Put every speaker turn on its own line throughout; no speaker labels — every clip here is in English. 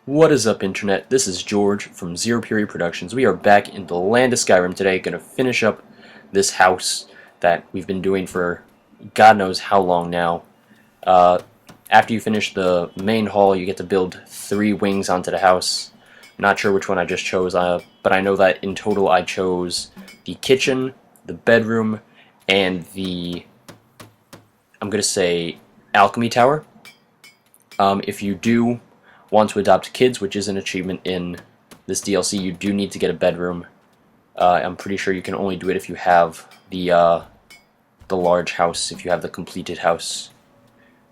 What is up, Internet? This is George from Zero Period Productions. We are back in the land of Skyrim today, going to finish up this house that we've been doing for God knows how long now. After you finish the main hall, you get to build 3 wings onto the house. Not sure which one I just chose, but I know that in total I chose the kitchen, the bedroom, and the, I'm going to say, Alchemy Tower. If you do want to adopt kids, which is an achievement in this DLC, you do need to get a bedroom. I'm pretty sure you can only do it if you have the large house, if you have the completed house.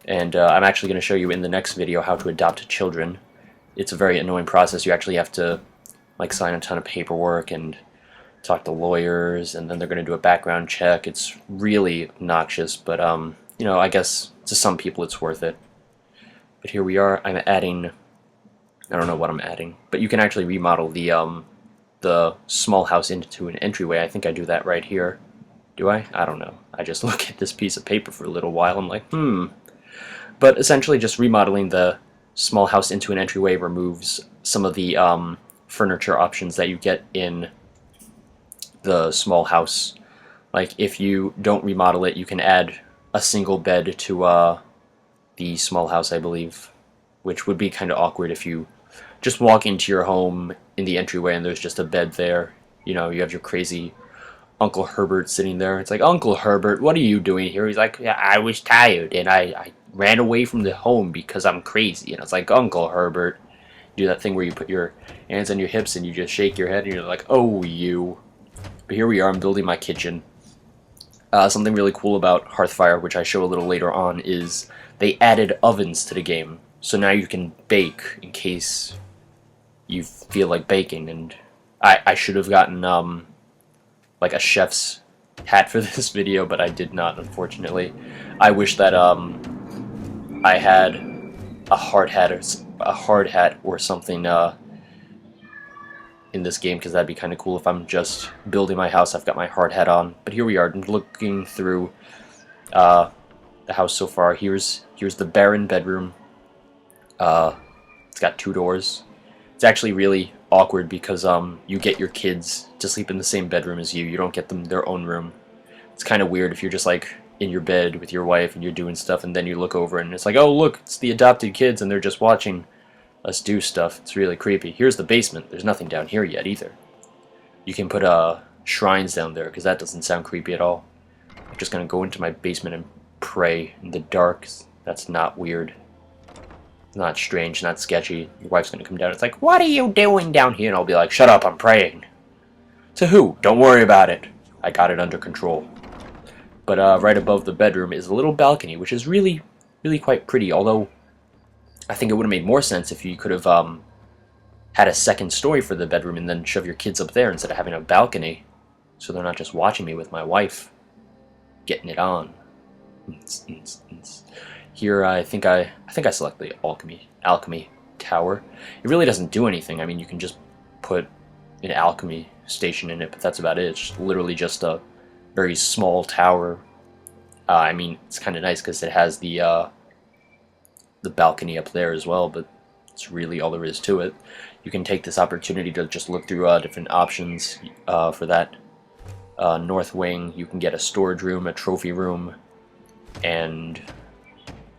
And I'm actually going to show you in the next video how to adopt children. It's a very annoying process. You actually have to sign a ton of paperwork and talk to lawyers, and then they're going to do a background check. It's really obnoxious, but you know, I guess to some people it's worth it. But here we are. I'm adding, I don't know what I'm adding, but you can actually remodel the small house into an entryway. I think I do that right here. Do I? I don't know. I just look at this piece of paper for a little while. I'm like, But essentially just remodeling the small house into an entryway removes some of the furniture options that you get in the small house. Like, if you don't remodel it, you can add a single bed to the small house, I believe, which would be kind of awkward if you just walk into your home in the entryway and there's just a bed there. You know, you have your crazy Uncle Herbert sitting there. It's like, Uncle Herbert, what are you doing here? He's like, yeah, I was tired and I ran away from the home because I'm crazy. And it's like, Uncle Herbert, do that thing where you put your hands on your hips and you just shake your head and you're like, oh, you. But here we are, I'm building my kitchen. Something really cool about Hearthfire, which I show a little later on, is they added ovens to the game. So now you can bake in case you feel like baking. And I should have gotten like a chef's hat for this video, but I did not, unfortunately. I wish that I had a hard hat or something in this game, because that'd be kind of cool. If I'm just building my house, I've got my hard hat on. But here we are, looking through the house so far. Here's the barren bedroom. It's got 2 doors. It's actually really awkward because you get your kids to sleep in the same bedroom as you. You don't get them their own room. It's kind of weird if you're just like in your bed with your wife and you're doing stuff, and then you look over and it's like, oh look, it's the adopted kids and they're just watching us do stuff. It's really creepy. Here's the basement. There's nothing down here yet either. You can put shrines down there, because that doesn't sound creepy at all. I'm just gonna go into my basement and pray in the dark. That's not weird. Not strange, not sketchy. Your wife's gonna come down. It's like, what are you doing down here? And I'll be like, shut up, I'm praying. To who? Don't worry about it. I got it under control. But right above the bedroom is a little balcony, which is really, really quite pretty. Although, I think it would have made more sense if you could have had a second story for the bedroom and then shove your kids up there instead of having a balcony, so they're not just watching me with my wife getting it on. Here, I think I select the Alchemy Tower. It really doesn't do anything. I mean, you can just put an alchemy station in it, but that's about it. It's literally just a very small tower. I mean, it's kind of nice because it has the balcony up there as well, but it's really all there is to it. You can take this opportunity to just look through different options for that north wing. You can get a storage room, a trophy room, and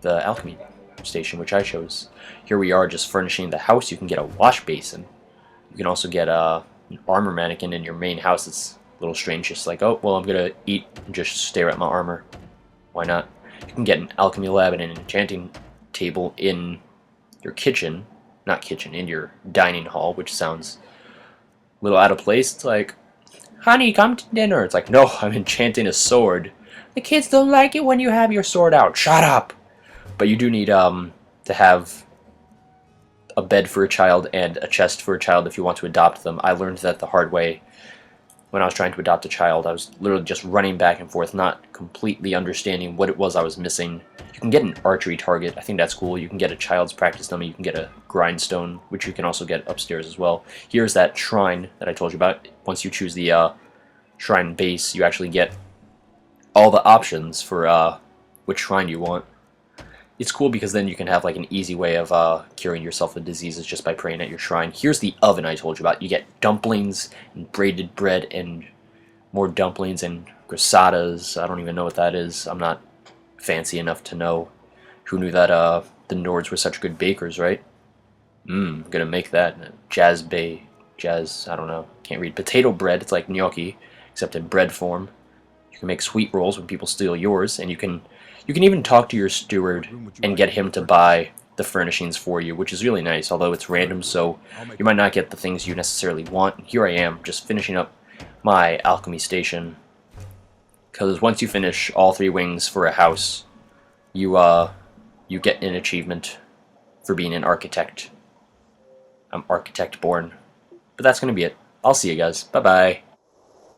the alchemy station, which I chose. Here we are just furnishing the house. You can get a wash basin. You can also get an armor mannequin in your main house. It's a little strange, just like, oh, well, I'm gonna eat and just stare at my armor. Why not? You can get an alchemy lab and an enchanting table in your kitchen. Not kitchen, in your dining hall, which sounds a little out of place. It's like, honey, come to dinner. It's like, no, I'm enchanting a sword. The kids don't like it when you have your sword out. Shut up! But you do need to have a bed for a child and a chest for a child if you want to adopt them. I learned that the hard way when I was trying to adopt a child. I was literally just running back and forth, not completely understanding what it was I was missing. You can get an archery target. I think that's cool. You can get a child's practice dummy. You can get a grindstone, which you can also get upstairs as well. Here's that shrine that I told you about. Once you choose the shrine base, you actually get all the options for which shrine you want. it's cool because then you can have like an easy way of curing yourself of diseases just by praying at your shrine. Here's the oven I told you about. You get dumplings and braided bread and more dumplings and grisadas. I don't even know what that is. I'm not fancy enough to know. Who knew that the Nords were such good bakers, right? I'm gonna make that. I don't know. Can't read. Potato bread, it's like gnocchi, except in bread form. You can make sweet rolls when people steal yours, and you can even talk to your steward and get him to buy the furnishings for you, which is really nice, although it's random, so you might not get the things you necessarily want. Here I am, just finishing up my alchemy station, because once you finish all 3 wings for a house, you get an achievement for being an architect. I'm architect born. But that's going to be it. I'll see you guys. Bye-bye.